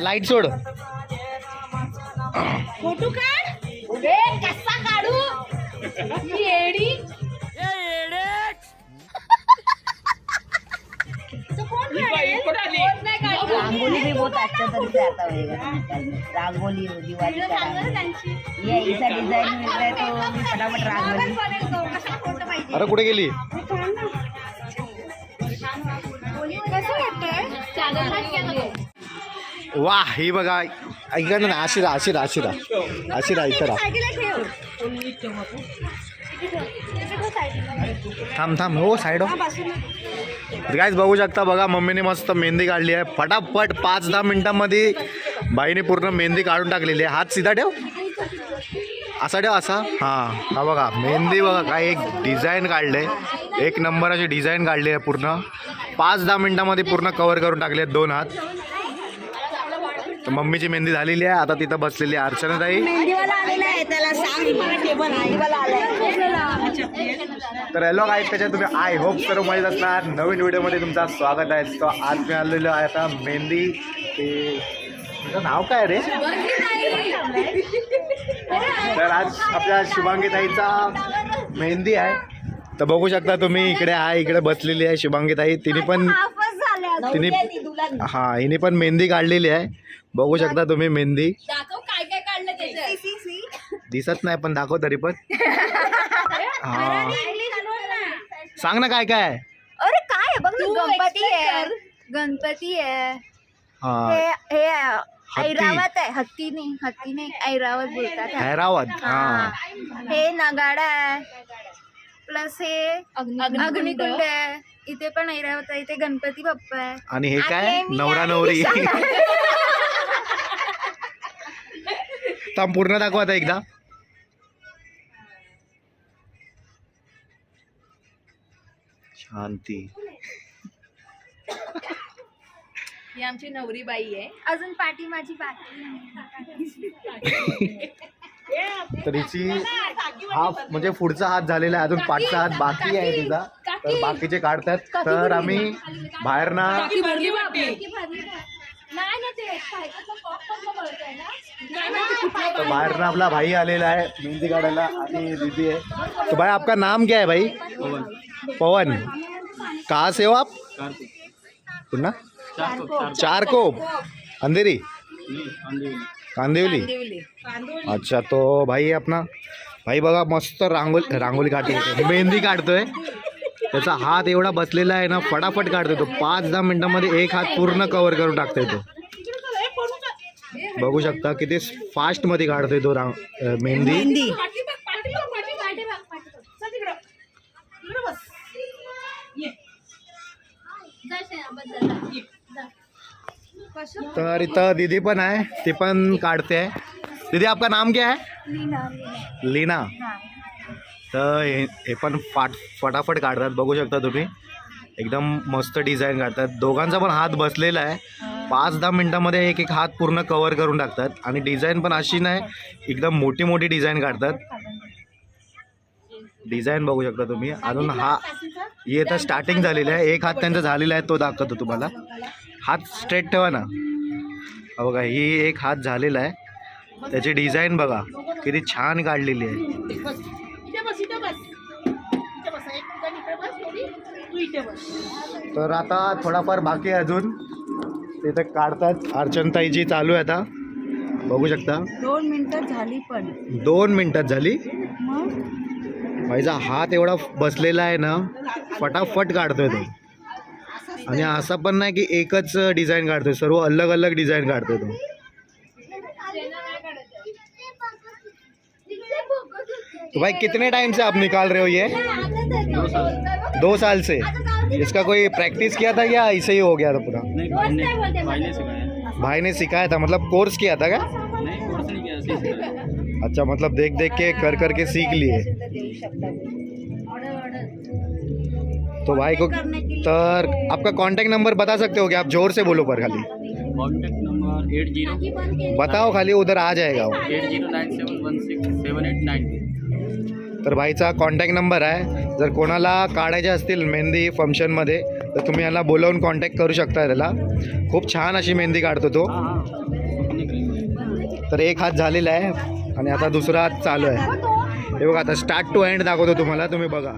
Light सोड. Photo काढ. कसा काढू येडी. रंगोली भी बहुत अच्छा तरह से आता होगा. रंगोली दिवाली का ये ऐसा डिजाइन मिल रहा है तो भी फटाफट रंगोली. अरे कुठे गेली? वा ही बघा. ऐका ना, आशिरा आशिरा आशिरा आशिरा इथं राहा. थांब थांब. हो साईड हो. गाईज बघू शकता बघा, मम्मीने मस्त मेहंदी काढली आहे फटाफट 5-10 मिनिटांमध्ये. बाईने पूर्ण मेहंदी काढून टाकलेली आहे. हात सीधा ठेव, असा ठेव, असा. हां हा बघा मेहंदी बघा काय एक डिझाईन काढले. एक नंबर अशी डिझाईन काढली आहे पूर्ण. 5-10 मिनिटांमध्ये पूर्ण कवर करून टाकले आहेत 2 हात. तर मम्मीची मेहंदी झालेली आहे. आता तिथं बसलेली आहे अर्चनाताई. तर हॅलो गाईज, त्याच्यात तुम्ही आय होप सर्व माहीत असणार. नवीन व्हिडिओमध्ये तुमचं स्वागत आहे. तो आज मी आलेलो आहे आता मेहंदी. ते तुझं नाव काय रे? तर आज आपल्या शुभांगी ताईचा मेहंदी आहे. तर बघू शकता तुम्ही, इकडे आहे, इकडे बसलेली आहे शुभांगी ताई. हिने पण मेहंदी काढलेली आहे. बघू शकता तुम्ही मेहंदी. काय काय काढलं त्याच्यात दिसत नाही पण दाखव तरी पण. हा सांग ना काय काय आहे. अरे काय आहे बघ ना, गणपती आहे. गणपती आहे. हा हे ऐरावत आहे. हत्ती नाही ऐरावत बोलतात. हैरावत. हा हे नगाडा आहे. प्लस हे अग्निकुंड आहे. इथे पण ऐरावत आहे. इथे गणपती बाप्पा आहे. आणि हे काय नवरा नवरी. थांब पूर्ण दाखवा आता एकदा. शांती. ही आमची नवरी बाई आहे. अजून पाठी माझी बाकी. तर हिची हा म्हणजे पुढचा हात झालेला आहे, अजून पाठचा हात बाकी आहे तिचा. तर बाकीचे काढतात. तर आम्ही बाहेरना तो बाहर ना अपना भाई आलेला आहे मेहंदी काढायला आणि दीदी आहे. तो भाई आपका नाम क्या है भाई? पवन. कहाँ से हो आप? पुन्हा चारकोप अंधेरी कांदिवली. अच्छा तो भाई अपना भाई बघा मस्त रांगोली काढतोय, मेहंदी काढतोय. त्याचा हात एवढा बसलेला आहे ना, फटाफट काढतोय तो. 5-10 मिनिटांमध्ये एक हात पूर्ण कव्हर करून टाकतोय तो. बघू शकता किती फास्ट मध्ये काढतोय तो मेहंदी. तर इथं दीदी पण आहे, ती पण काढते. दीदी आपका नाम क्या है? लीना. तर हे पण फटाफट काढतात. बघू शकता तुम्ही एकदम मस्त डिझाईन काढतात. दोघांचा पण हात बसलेला आहे. 5-10 मिनिटांमध्ये एक हात पूर्ण कव्हर करून टाकतात. आणि डिझाईन पण अशी नाही, एकदम मोठी मोठी डिझाईन काढतात. डिझाईन बघू शकता तुम्ही. अजून हा हे तर स्टार्टिंग झालेलं आहे. एक हात त्यांचा झालेला आहे, तो दाखवतो तुम्हाला. हात स्ट्रेट ठेवा ना. बघा ही एक हात झालेला आहे. त्याची डिझाईन बघा किती छान काढलेली आहे. तर आता थोडाफार बाकी आहे अजून, ते तर काढतात. अर्चनताईची चालू आहे आता, बघू शकता. 2 मिनिटं झाली पण. 2 मिनिटात झाली. माझा हात एवढा बसलेला आहे ना, फटाफट काढतोय तो. आणि असं पण नाही की एकच डिझाईन काढतोय, सर्व अलग अलग डिझाईन काढतोय तो. तो भाई कितने टाइम से आप निकाल रहे हो ये? 2 साल से. इसका कोई प्रैक्टिस किया था या ऐसे ही हो गया था पूरा? भाई ने सिखाया था, मतलब कोर्स किया था क्या? अच्छा, मतलब देख देख के कर के सीख लिए. तो भाई को तर आपका कांटेक्ट नंबर बता सकते हो क्या? आप जोर से बोलो पर खाली. कॉन्टैक्ट नंबर 80 बताओ खाली, उधर आ जाएगा वो. 8097167892. तर भाईचा कॉन्टॅक्ट नंबर आहे. जर कोणाला काढायचे असतील मेहंदी फंक्शनमध्ये तर तुम्ही याला बोलावून कॉन्टॅक्ट करू शकता. त्याला खूप छान अशी मेहंदी काढतो तो. तर एक हात झालेला आहे आणि आता दुसरा हात चालू आहे. हे बघा आता स्टार्ट टू एंड दाखवतो तुम्हाला, तुम्ही बघा.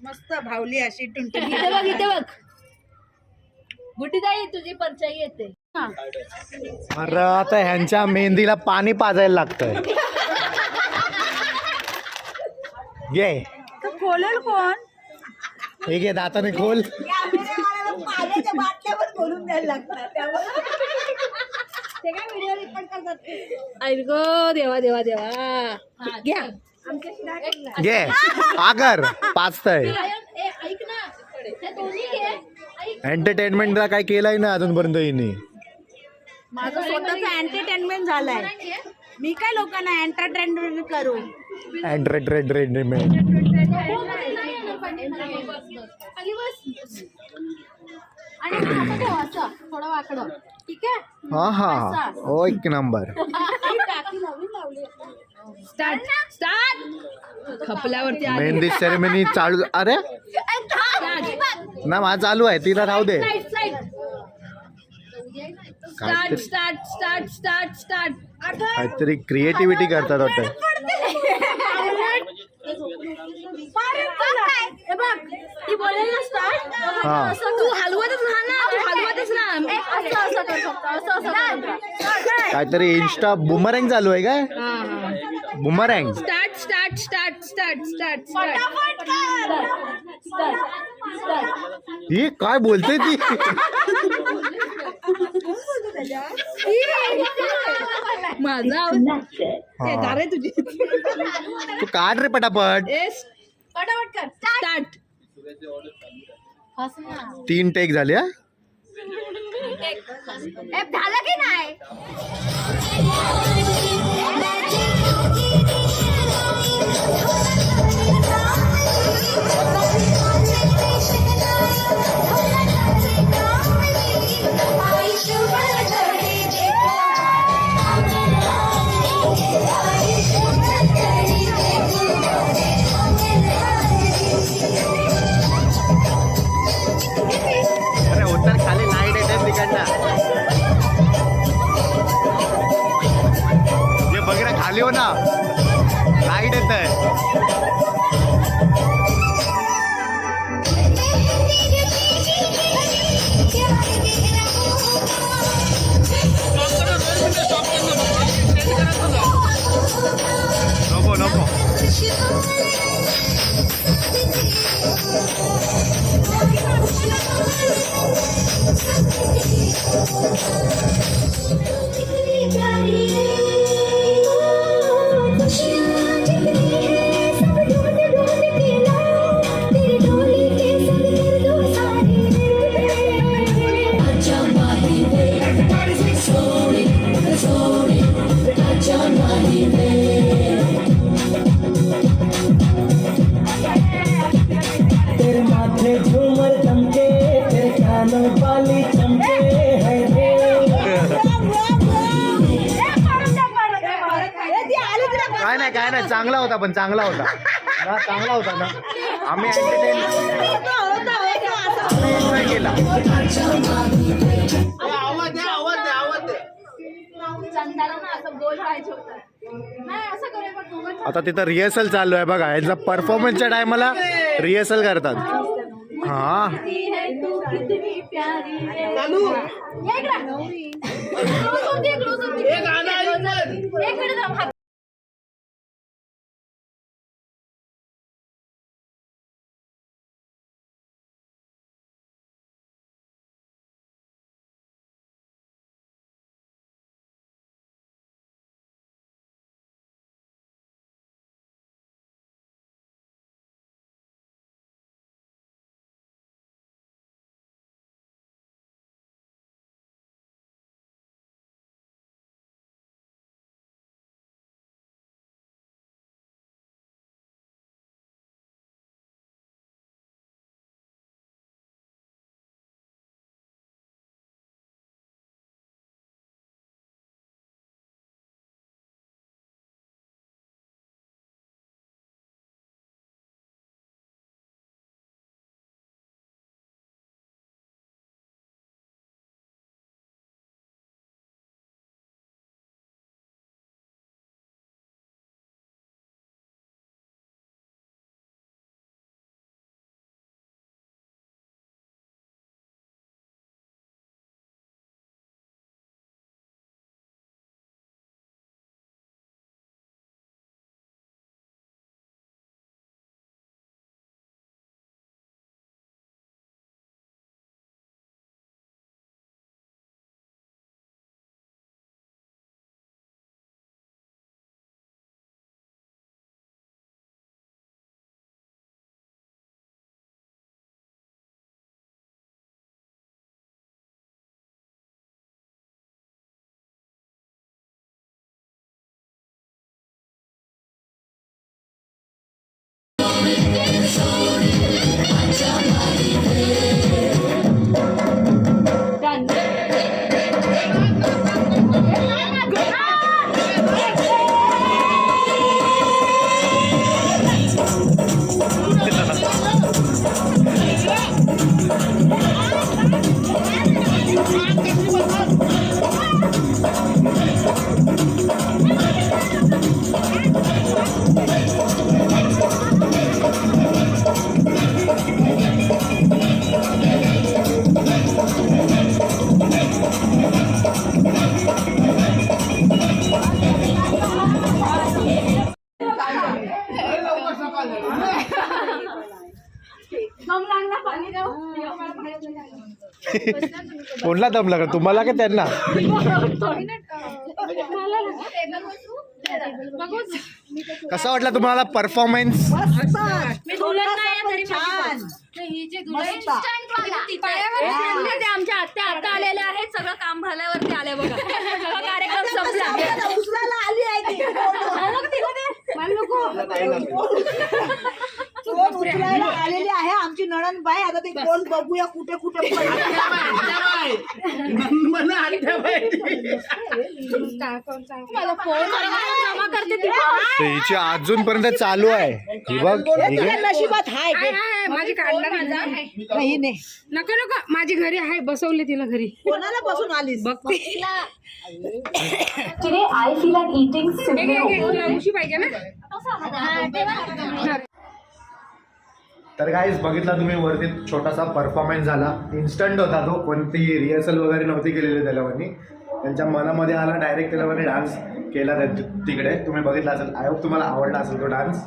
मस्त भावली अशी टुनटुनी. इथे बघ, इथे बघ. बुटीताई तुझी परचाई येते. अरे आता ह्यांच्या मेहंदीला पाणी पाजायला लागतंय. घे खोलेल कोण? हे घे दाताने खोल. पाण्याच्या बाटल्यावर खोलून द्यायला लागतात त्यामुळे ते काय व्हिडिओ रेकॉर्ड करतात. ऐक गो देवा देवा देवा. घ्या. घे आगर पाचतय. ऐक ना, हे दोन्ही घे. ऐक. एंटरटेनमेंटला काय केलंय ना अजूनपर्यंत हिने. माझं स्वतःच एंटरटेनमेंट झालंय. मी काय लोकांना एंटरटेनमेंट करू. एंटरटेनमेंट खाली बस. आणि असं ठेव, असं थोडं वाकडं. ठीक आहे. हा हा हो एक नंबर. Start start. खपल्यावरती आली. मेहंदी सेरेमनी चालू. अरे ना माझा चालू आहे, तिला राहू दे. Start start start start start. काहीतरी क्रिएटिव्हिटी करतात वाटतं. ती बोलेल ना स्टार्ट. हा तू हलवतच राहा ना, तू हलवतच राहा. असं असं कर फक्त, असं असं कर. काहीतरी इन्स्टा बुमरँग चालू आहे काय? Boomerang. Start start start start start start. ही काय बोलते ती? माझा हा. रे तुझी. तू काढ रे पटापट. पटापट कर. स्टार्ट. 3 टेक झाले. हा झालं की नाही? अरे होतं खाली लाईट येते तिकडनं. जे बघ रे खाली हो ना, लाईट येत आहे. नको नको. काय नाही काय नाही, चांगला होता पण चांगला होता ना, चांगला होता ना. आम्ही एन्जॉय केला. चंदाला ना असं गोल व्हायचं होतं. नाही असं करूया पण दोघं आता तिथं रिहर्सल चालू आहे बघा, यांचा परफॉर्मन्सच्या टायमाला रिहर्सल करतात. हा किती है तू कितनी प्यारी है. ये इकडं. Close होऊन दे, close होऊन दे. एक मिनिट थांब. कोणला दम लागला, तुम्हाला का त्यांना? कसा वाटला तुम्हाला परफॉर्मन्स? आमच्या आत्या आता आलेल्या आहेत, सगळं काम झाल्यावरती आले बघा. कार्यक्रम संपला. आलेली आहे आमची नणंद बाई. आता ते कोण बघूया कुठे कुठे मला फोन जमा करते ती. हिची अजूनपर्यंत चालू आहे. ही बघ, नशिबात हाय. माझी काढणार नाही नाही नको नको, माझी घरी आहे, बसवले तिला घरी. कोणाला बसून आलीस बघते. Today I feel like eating simple home. उशी पाहिजे ना. तर गाईज बघितला तुम्ही वरती छोटासा परफॉर्मन्स झाला. इन्स्टंट होता तो, कोणती रिहर्सल वगैरे नव्हती केलेली त्याच्यावरनी. त्यांच्या मनामध्ये आला, डायरेक्ट त्याच्यावरती डान्स केला तिकडे. तुम्ही बघितला असेल. आय होप तुम्हाला आवडला असेल तो डान्स.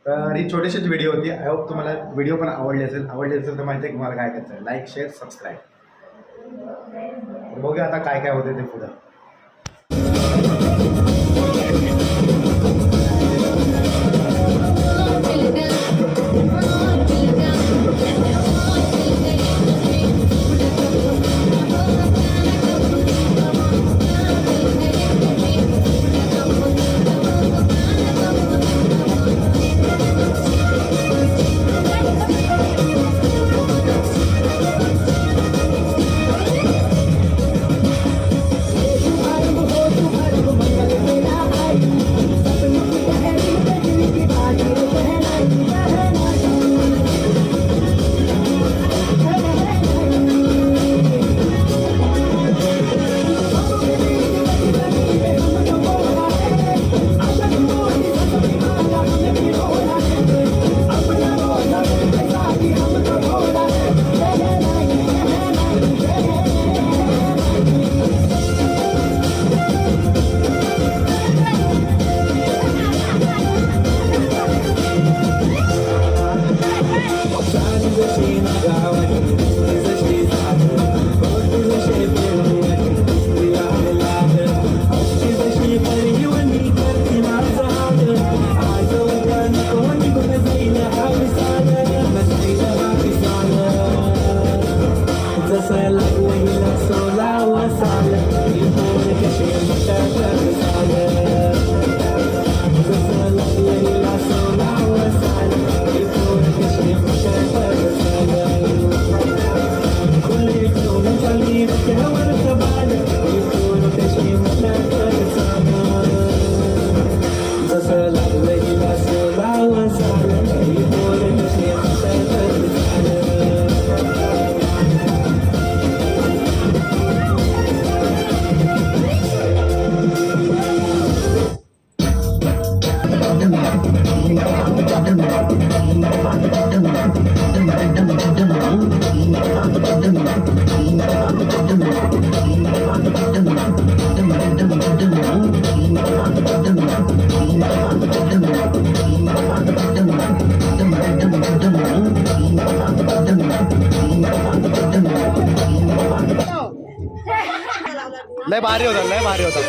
तर ही छोटीशीच व्हिडिओ होती. आय होप तुम्हाला व्हिडिओ पण आवडली असेल. तर माहिती आहे की मला काय करायचं आहे. Like, share, subscribe. बघूया आता काय काय होते ते पुढं. लय भारी होता, लय भारी होता.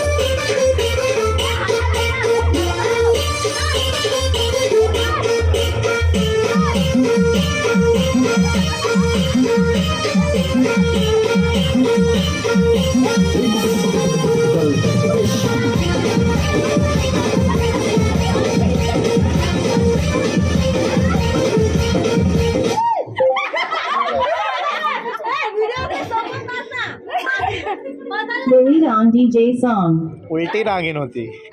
Bullied on DJ song. उलटी रांगीन होती.